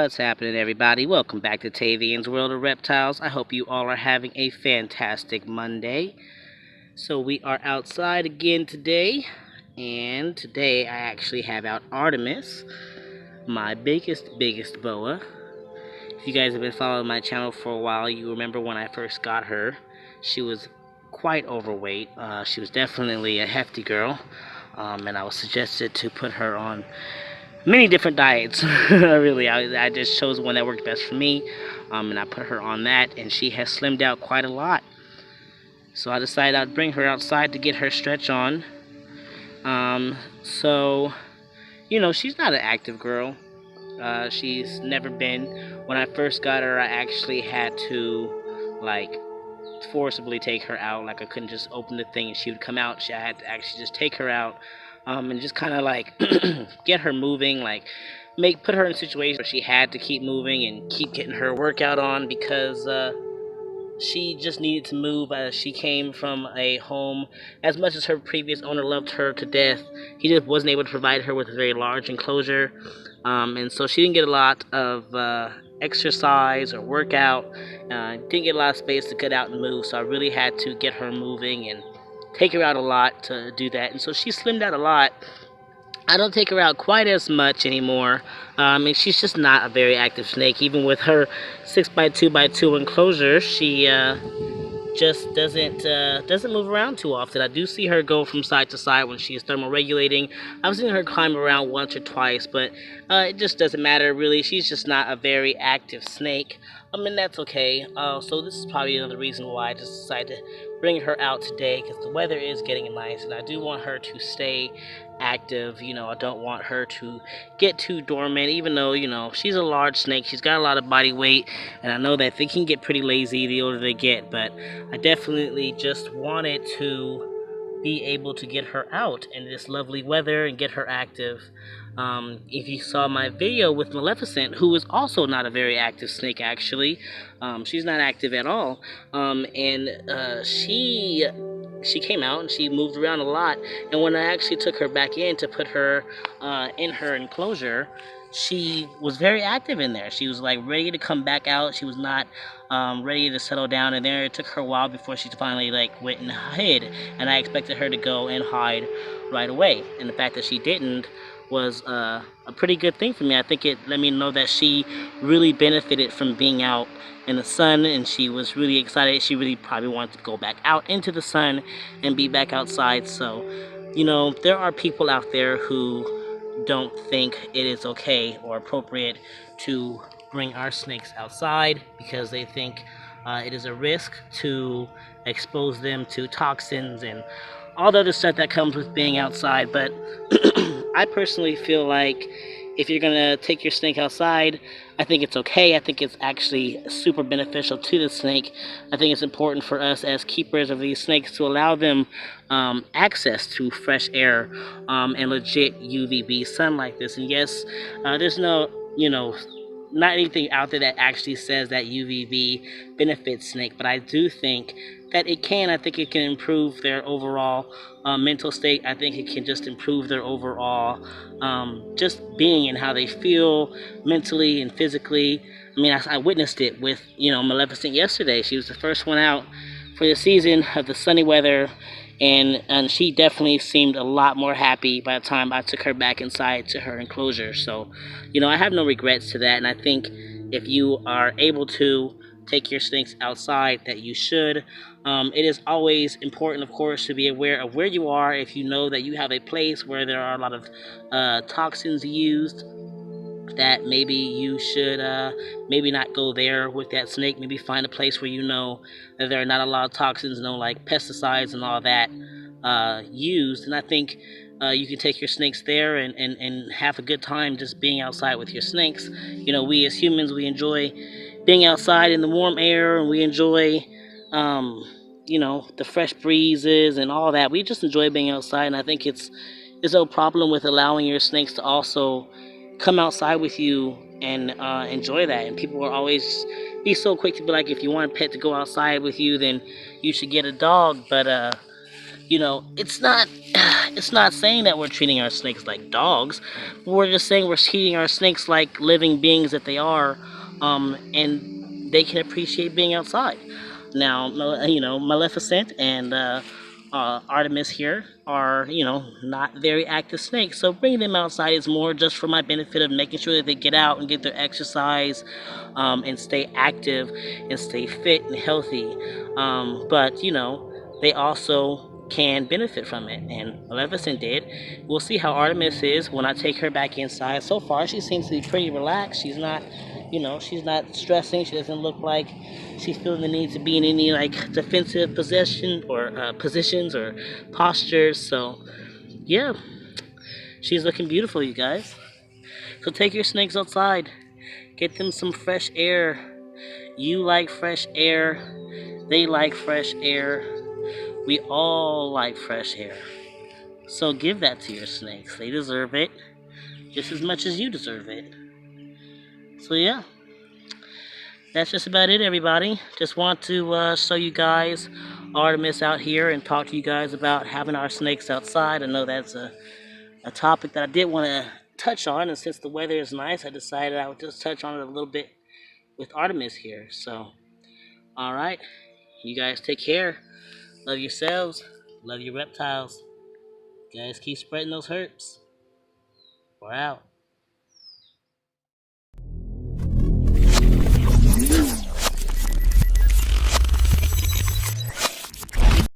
What's happening, everybody? Welcome back to Tavian's World of Reptiles. I hope you all are having a fantastic Monday. So we are outside again today, and today I actually have out Artemis, my biggest boa. If you guys have been following my channel for a while, you remember when I first got her. She was quite overweight. She was definitely a hefty girl, and I was suggested to put her on many different diets. Really, I just chose one that worked best for me, and I put her on that, and she has slimmed out quite a lot. So I decided I'd bring her outside to get her stretch on. So, you know, she's not an active girl. She's never been. When I first got her, I actually had to, like, forcibly take her out. Like, I couldn't just open the thing and she would come out. I had to actually just take her out, and just kind of like get her moving, like put her in a situation where she had to keep moving and keep getting her workout on, because she just needed to move. She came from a home, as much as her previous owner loved her to death, he just wasn't able to provide her with a very large enclosure, and so she didn't get a lot of exercise or workout, didn't get a lot of space to get out and move, so I really had to get her moving and take her out a lot to do that, and so she slimmed out a lot. I don't take her out quite as much anymore, and she's just not a very active snake. Even with her 6x2x2 enclosure, she just doesn't move around too often. I do see her go from side to side when she is thermoregulating. I've seen her climb around once or twice, but it just doesn't matter really. She's just not a very active snake. I mean, that's okay. So this is probably another reason why I just decided to bring her out today, because the weather is getting nice, and I do want her to stay active. You know, I don't want her to get too dormant, even though, you know, she's a large snake. She's got a lot of body weight, and I know that they can get pretty lazy the older they get, but I definitely just wanted to be able to get her out in this lovely weather and get her active. If you saw my video with Maleficent, who is also not a very active snake actually, she's not active at all, and she came out and she moved around a lot, and when I actually took her back in to put her in her enclosure, she was very active in there. She was like ready to come back out. She was not ready to settle down in there. It took her a while before she finally like went and hid, and I expected her to go and hide right away, and the fact that she didn't was a pretty good thing for me. I think it let me know that she really benefited from being out in the sun, and she was really excited. She really probably wanted to go back out into the sun and be back outside. So, you know, there are people out there who don't think it is okay or appropriate to bring our snakes outside, because they think it is a risk to expose them to toxins and all the other stuff that comes with being outside. But I personally feel like if you're gonna take your snake outside, I think it's okay. I think it's actually super beneficial to the snake. I think it's important for us as keepers of these snakes to allow them access to fresh air and legit UVB sun like this. And yes, there's no, you know, not anything out there that actually says that UVB benefits snake, but I do think that it can. I think it can improve their overall mental state. I think it can just improve their overall just being and how they feel mentally and physically. I mean, I witnessed it with, you know, Maleficent yesterday. She was the first one out for the season of the sunny weather, and she definitely seemed a lot more happy by the time I took her back inside to her enclosure. So, you know, I have no regrets to that, and I think if you are able to take your snakes outside, that you should. It is always important, of course, to be aware of where you are. If you know that you have a place where there are a lot of toxins used, that maybe you should maybe not go there with that snake. Maybe find a place where you know that there are not a lot of toxins, no like pesticides and all that used. And I think you can take your snakes there and have a good time just being outside with your snakes. You know, we as humans, we enjoy being outside in the warm air, and we enjoy you know, the fresh breezes and all that. We just enjoy being outside, and I think it's no problem with allowing your snakes to also come outside with you and enjoy that. And people will always be so quick to be like, if you want a pet to go outside with you, then you should get a dog. But it's not saying that we're treating our snakes like dogs. We're just saying we're treating our snakes like living beings that they are, and they can appreciate being outside. Now, Maleficent and Artemis here are, not very active snakes. So bringing them outside is more just for my benefit of making sure that they get out and get their exercise, and stay active and stay fit and healthy. But they also can benefit from it, and Maleficent did. We'll see how Artemis is when I take her back inside. So far, she seems to be pretty relaxed. She's not stressing. She doesn't look like she's feeling the need to be in any like defensive position or positions or postures. So yeah, she's looking beautiful, you guys. So take your snakes outside, get them some fresh air. You like fresh air, they like fresh air, we all like fresh air. So give that to your snakes. They deserve it just as much as you deserve it. So yeah, that's just about it, everybody. Just want to show you guys Artemis out here and talk to you guys about having our snakes outside. I know that's a topic that I did want to touch on, and since the weather is nice, I decided I would just touch on it a little bit with Artemis here. So, alright, you guys take care. Love yourselves. Love your reptiles. You guys keep spreading those herps. We're out.